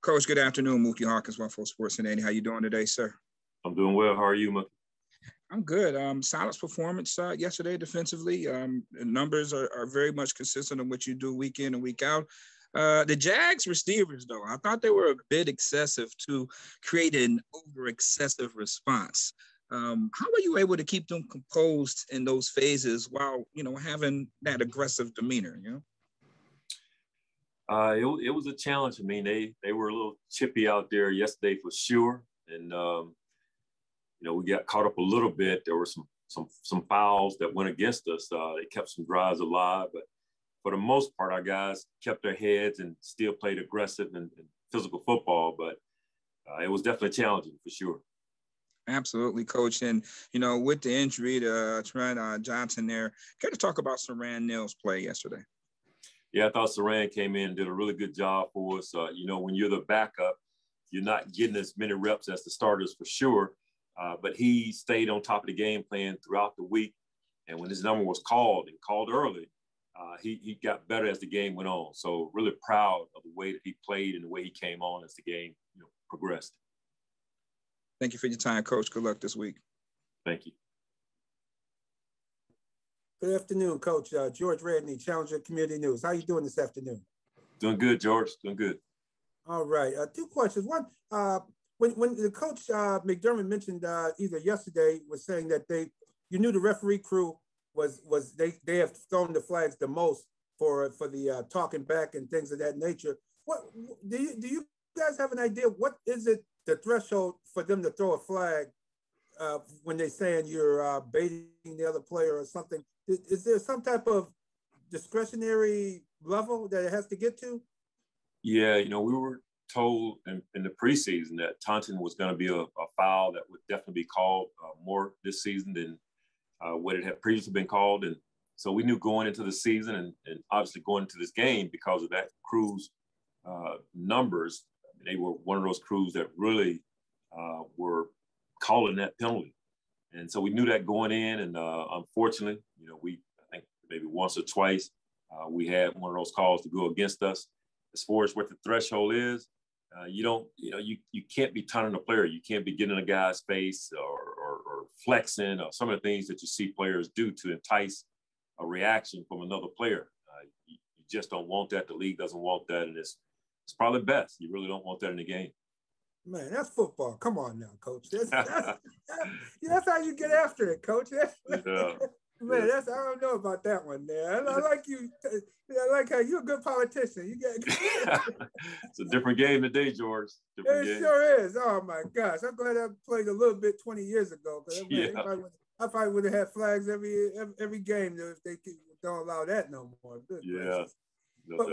Coach, good afternoon. Mookie Hawkins, 1-4 Sports and 80. How you doing today, sir? I'm doing well. How are you, Mookie? I'm good. Solid performance yesterday defensively. The numbers are very much consistent of what you do week in and week out. The Jags receivers, though, I thought they were a bit excessive to create an over-excessive response. How were you able to keep them composed in those phases while, having that aggressive demeanor, It was a challenge. I mean, they were a little chippy out there yesterday for sure. And, we got caught up a little bit. There were some fouls that went against us. They kept some drives alive. But for the most part, our guys kept their heads and still played aggressive and physical football. But it was definitely challenging for sure. Absolutely, Coach. And, with the injury to Trent Johnson there, got to talk about Siren Neal's play yesterday. Yeah, I thought Siren came in and did a really good job for us. When you're the backup, you're not getting as many reps as the starters for sure. But he stayed on top of the game plan throughout the week. And when his number was called early, he got better as the game went on. So really proud of the way that he played and the way he came on as the game progressed. Thank you for your time, Coach. Good luck this week. Thank you. Good afternoon, Coach. George Radney, Challenger Community News. How are you doing this afternoon? Doing good, George. Doing good. All right. Two questions. One, when the coach McDermott mentioned either yesterday was saying that you knew the referee crew they have thrown the flags the most for the talking back and things of that nature. What do you guys have an idea? What is it the threshold for them to throw a flag when they're saying you're baiting the other player or something? Is there some type of discretionary level that it has to get to? Yeah, we were told in the preseason that taunting was going to be a foul that would definitely be called more this season than what it had previously been called. And so we knew going into the season and obviously going into this game because of that crew's numbers, they were one of those crews that really were calling that penalty. And so we knew that going in. And unfortunately, I think maybe once or twice, we had one of those calls to go against us. As far as what the threshold is, you can't be taunting a player. You can't be getting in a guy's face or flexing or some of the things that you see players do to entice a reaction from another player. You just don't want that. The league doesn't want that. And it's probably best. You really don't want that in the game. Man, that's football. Come on now, Coach. That's how you get after it, Coach. Yeah. Man, I don't know about that one, man. I like you. I like how you're a good politician. It's a different game today, George. Different game. Sure is. Oh my gosh, I'm glad I played a little bit 20 years ago. I probably would have had flags every game if they don't allow that no more. Good gracious. But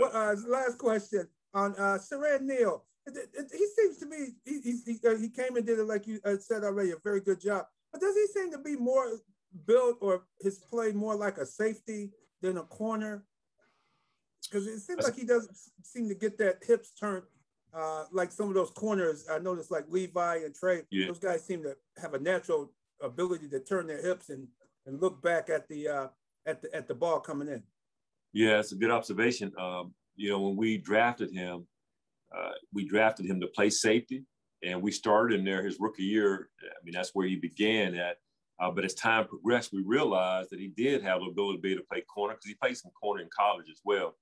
last question on Siren Neal. He seems to me he came and did it like you said already, a very good job. But does he seem to be more built or his play more like a safety than a corner? Because it seems like he doesn't seem to get that hips turned like some of those corners. I noticed like Levi and Trey. Yeah. Those guys seem to have a natural ability to turn their hips and look back at the ball coming in. Yeah, it's a good observation. When we drafted him to play safety, and we started him there his rookie year. I mean, that's where he began at. But as time progressed, we realized that he did have the ability to be able to play corner because he played some corner in college as well.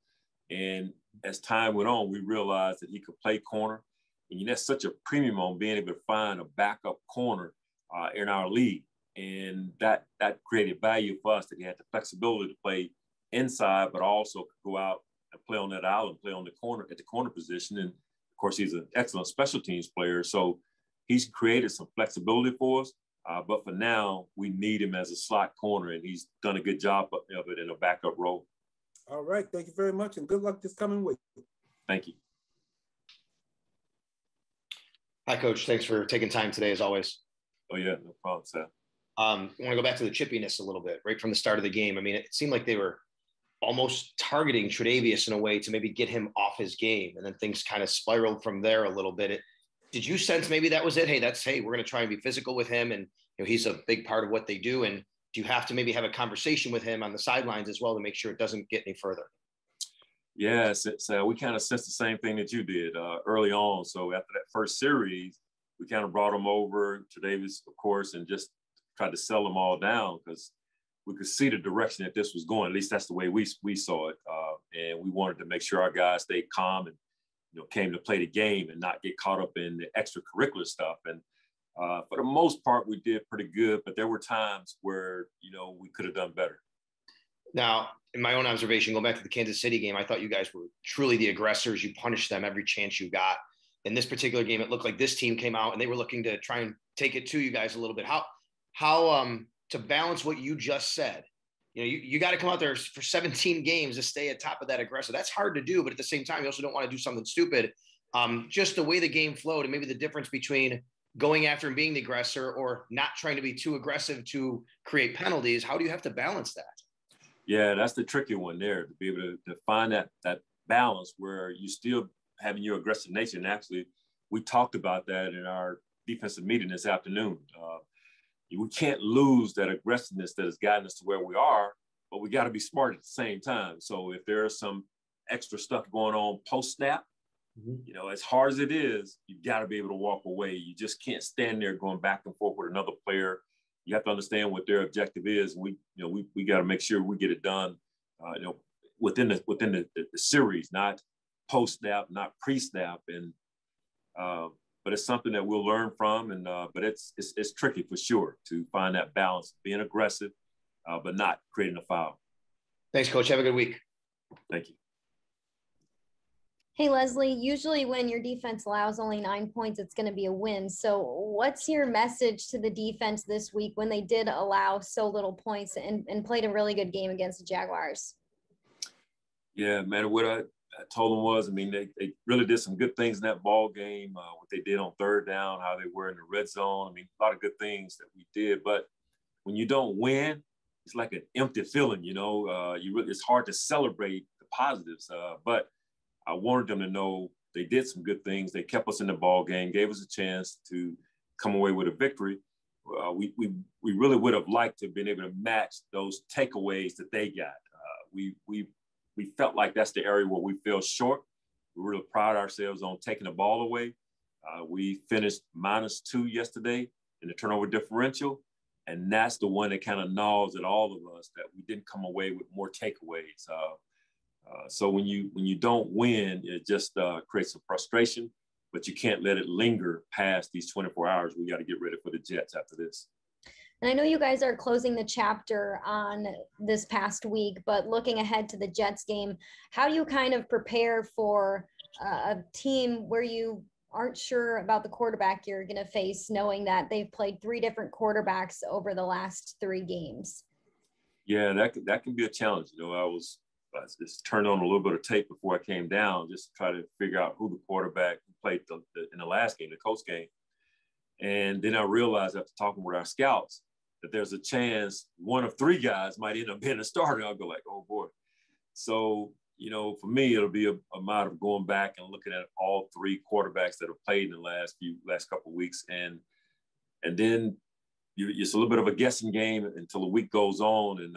And as time went on, we realized that he could play corner. And that's such a premium on being able to find a backup corner in our league. And that created value for us, that he had the flexibility to play inside, but also could go out and play on that island, play on the corner at the corner position. And of course, he's an excellent special teams player. So he's created some flexibility for us. But for now, we need him as a slot corner, and he's done a good job of it in a backup role. All right. Thank you very much, and good luck this coming week. Thank you. Hi, Coach. Thanks for taking time today, as always. Oh, yeah. No problem, Seth. I want to go back to the chippiness a little bit, right from the start of the game. I mean, it seemed like they were almost targeting Tre'Davious in a way to maybe get him off his game, and then things kind of spiraled from there a little bit. Did you sense maybe that was it? Hey, we're going to try and be physical with him, and he's a big part of what they do. And do you have to maybe have a conversation with him on the sidelines as well to make sure it doesn't get any further? Yes, we kind of sensed the same thing that you did early on. So after that first series, we kind of brought them over to Davis, of course, and just tried to sell them all down because we could see the direction that this was going. At least that's the way we saw it. And we wanted to make sure our guys stayed calm and, came to play the game and not get caught up in the extracurricular stuff. And for the most part, we did pretty good, but there were times where, we could have done better. Now, in my own observation, going back to the Kansas City game, I thought you guys were truly the aggressors. You punished them every chance you got. In this particular game, it looked like this team came out and they were looking to try and take it to you guys a little bit. How to balance what you just said? You got to come out there for 17 games to stay at top of that aggressive. That's hard to do, but at the same time, you also don't want to do something stupid. Just the way the game flowed and maybe the difference between going after and being the aggressor or not trying to be too aggressive to create penalties. How do you have to balance that? Yeah, that's the tricky one there, to be able to find that balance where you still having your aggressive nature. And actually, we talked about that in our defensive meeting this afternoon. We can't lose that aggressiveness that has gotten us to where we are, but we got to be smart at the same time. So if there's some extra stuff going on post-snap, as hard as it is, you got to be able to walk away. You just can't stand there going back and forth with another player. You have to understand what their objective is. We got to make sure we get it done, within the series, not post-snap, not pre-snap. And but it's something that we'll learn from. And but it's tricky for sure to find that balance, being aggressive, but not creating a foul. Thanks, Coach. Have a good week. Thank you. Hey, Leslie, usually when your defense allows only 9 points, it's going to be a win. So what's your message to the defense this week when they did allow so little points and played a really good game against the Jaguars? Yeah, man, what I told them was, they really did some good things in that ball game, what they did on third down, how they were in the red zone. A lot of good things that we did. But when you don't win, it's like an empty feeling, it's hard to celebrate the positives. But I wanted them to know they did some good things. They kept us in the ball game, gave us a chance to come away with a victory. We really would have liked to have been able to match those takeaways that they got. We felt like that's the area where we fell short. We really pride ourselves on taking the ball away. We finished -2 yesterday in the turnover differential, and that's the one that kind of gnaws at all of us, that we didn't come away with more takeaways. So when you don't win, it just creates some frustration, but you can't let it linger past these 24 hours. We got to get ready for the Jets after this. And I know you guys are closing the chapter on this past week, but looking ahead to the Jets game, how do you kind of prepare for a team where you aren't sure about the quarterback you're going to face, knowing that they've played 3 different quarterbacks over the last 3 games? Yeah, that can be a challenge. I just turned on a little bit of tape before I came down just to try to figure out who the quarterback who played in the last game, the Colts game. And then I realized after talking with our scouts that there's a chance one of 3 guys might end up being a starter. I'll go like, oh boy. So, for me, it'll be a matter of going back and looking at all 3 quarterbacks that have played in the last couple of weeks. And then it's a little bit of a guessing game until the week goes on, and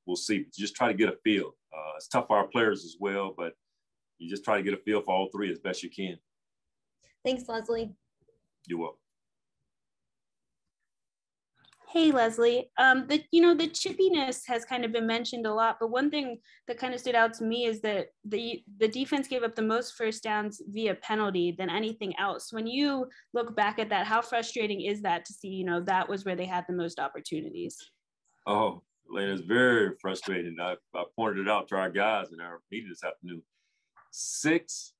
we'll see. Just try to get a feel. It's tough for our players as well, but you just try to get a feel for all 3 as best you can. Thanks, Leslie. You're welcome. Hey, Leslie. The chippiness has kind of been mentioned a lot, but one thing that kind of stood out to me is that the defense gave up the most first downs via penalty than anything else. When you look back at that, how frustrating is that to see, that was where they had the most opportunities? Oh, Lane, it's very frustrating. I pointed it out to our guys in our meeting this afternoon. 6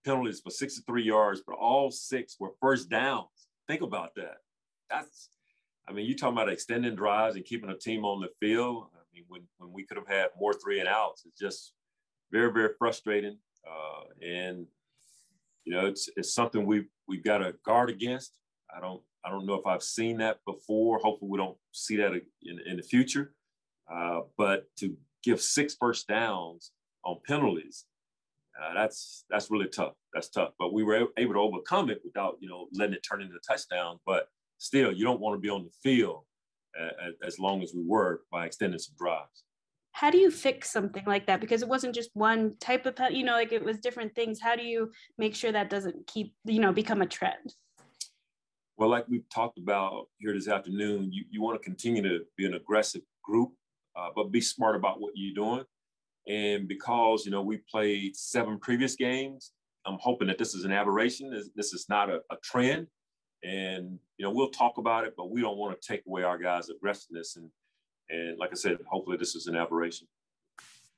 penalties for 63 yards, but all 6 were first downs. Think about that. You're talking about extending drives and keeping a team on the field. When we could have had more 3 and outs, it's just very, very frustrating. And it's something we've got to guard against. I don't know if I've seen that before. Hopefully we don't see that in the future. But to give 6 first downs on penalties, that's really tough. That's tough. But we were able to overcome it without, letting it turn into a touchdown. But still, you don't want to be on the field as long as we were by extending some drives. how do you fix something like that? Because it wasn't just one type of, like it was different things. How do you make sure that doesn't keep, become a trend? Well, like we've talked about here this afternoon, you want to continue to be an aggressive group, but be smart about what you're doing. And because, we played 7 previous games, I'm hoping that this is an aberration. This is not a trend. And, we'll talk about it, but we don't want to take away our guys' aggressiveness. And like I said, hopefully this is an aberration.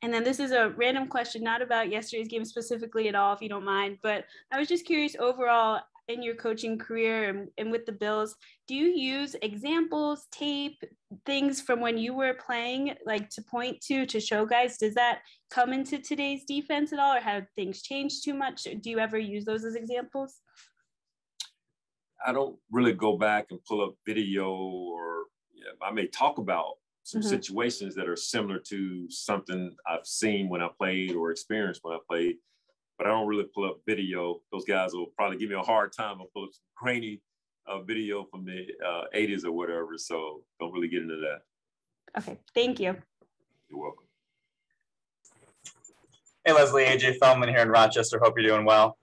And then this is a random question, not about yesterday's game specifically at all, if you don't mind, but I was just curious overall in your coaching career and with the Bills, do you use examples, tape, things from when you were playing, like to point to show guys? Does that come into today's defense at all, or have things changed too much? Do you ever use those as examples? I don't really go back and pull up video, or I may talk about some situations that are similar to something I've seen when I played or experienced when I played. But I don't really pull up video. Those guys will probably give me a hard time. I'll pull up some grainy video from the 80s or whatever. So don't really get into that. Okay, thank you. You're welcome. Hey, Leslie, AJ Feldman here in Rochester. Hope you're doing well.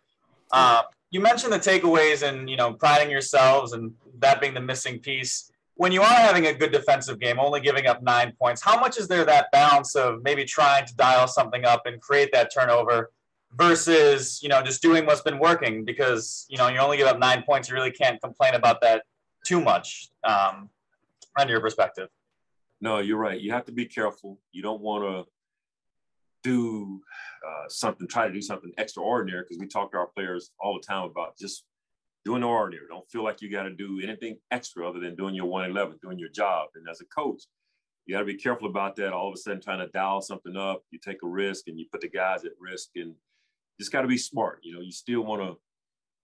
You mentioned the takeaways and, priding yourselves and that being the missing piece. When you are having a good defensive game, only giving up 9 points, how much is there that balance of maybe trying to dial something up and create that turnover versus, just doing what's been working? Because, you only give up 9 points. You really can't complain about that too much under your perspective. No, you're right. You have to be careful. You don't want to do try to do something extraordinary, because we talk to our players all the time about just doing the ordinary. Don't feel like you got to do anything extra other than doing your 111, doing your job. And as a coach, you got to be careful about that. All of a sudden trying to dial something up, you take a risk and you put the guys at risk, and just got to be smart. You still want to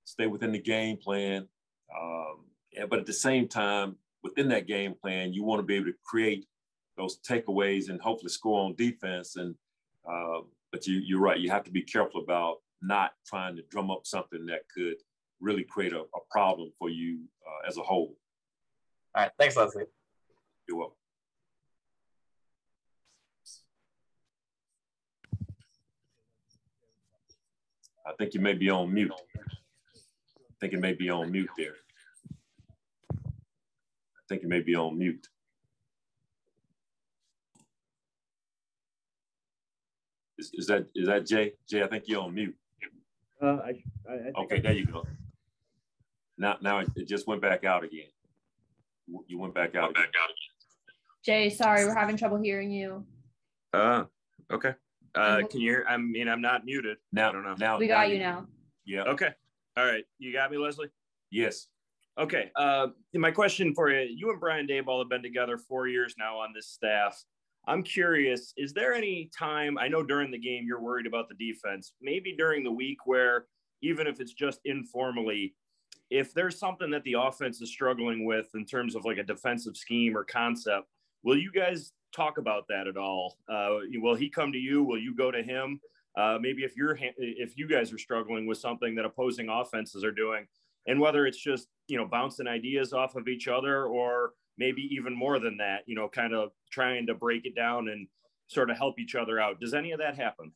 stay within the game plan. But at the same time, within that game plan, you want to be able to create those takeaways and hopefully score on defense. And but you're right. You have to be careful about not trying to drum up something that could really create a problem for you as a whole. All right. Thanks, Leslie. You're welcome. I think you may be on mute. I think it may be on mute there. I think you may be on mute. Is that Jay? Jay, I think you're on mute. Okay, there you go. Now it just went back out again. You went back out again. Jay, sorry, we're having trouble hearing you. Okay. Can you hear? I'm not muted. Now, I don't know. Now we got you now. Yeah. Okay. All right. You got me, Leslie? Yes. Okay. My question for you, you and Brian Daboll have been together 4 years now on this staff. I'm curious, is there any time, I know during the game you're worried about the defense, maybe during the week where, even if it's just informally, if there's something that the offense is struggling with in terms of like a defensive scheme or concept, will you guys talk about that at all? Will he come to you? Will you go to him? Maybe if you guys are struggling with something that opposing offenses are doing, and whether it's just, bouncing ideas off of each other, or maybe even more than that, kind of trying to break it down and sort of help each other out. Does any of that happen?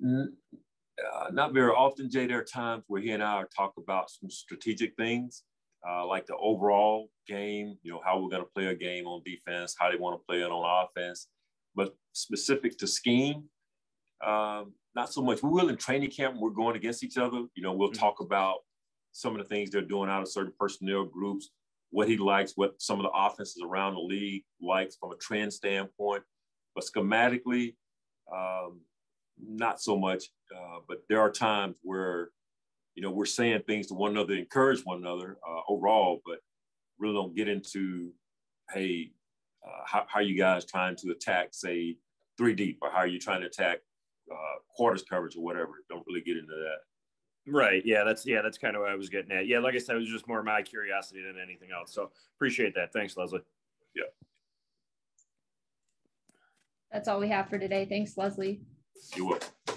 Not very often, Jay. There are times where he and I talk about some strategic things, like the overall game, how we're going to play a game on defense, how they want to play it on offense. But specific to scheme, not so much. We will in training camp, we're going against each other. We'll talk about some of the things they're doing out of certain personnel groups, what he likes, what some of the offenses around the league likes from a trend standpoint. But schematically, not so much. But there are times where, we're saying things to one another, encourage one another overall, but really don't get into, hey, how are you guys trying to attack, say, 3 deep, or how are you trying to attack quarters coverage or whatever? Don't really get into that. Right. Yeah, that's kind of what I was getting at. Yeah, like I said, it was just more my curiosity than anything else. So appreciate that. Thanks, Leslie. Yeah. That's all we have for today. Thanks, Leslie. You're welcome.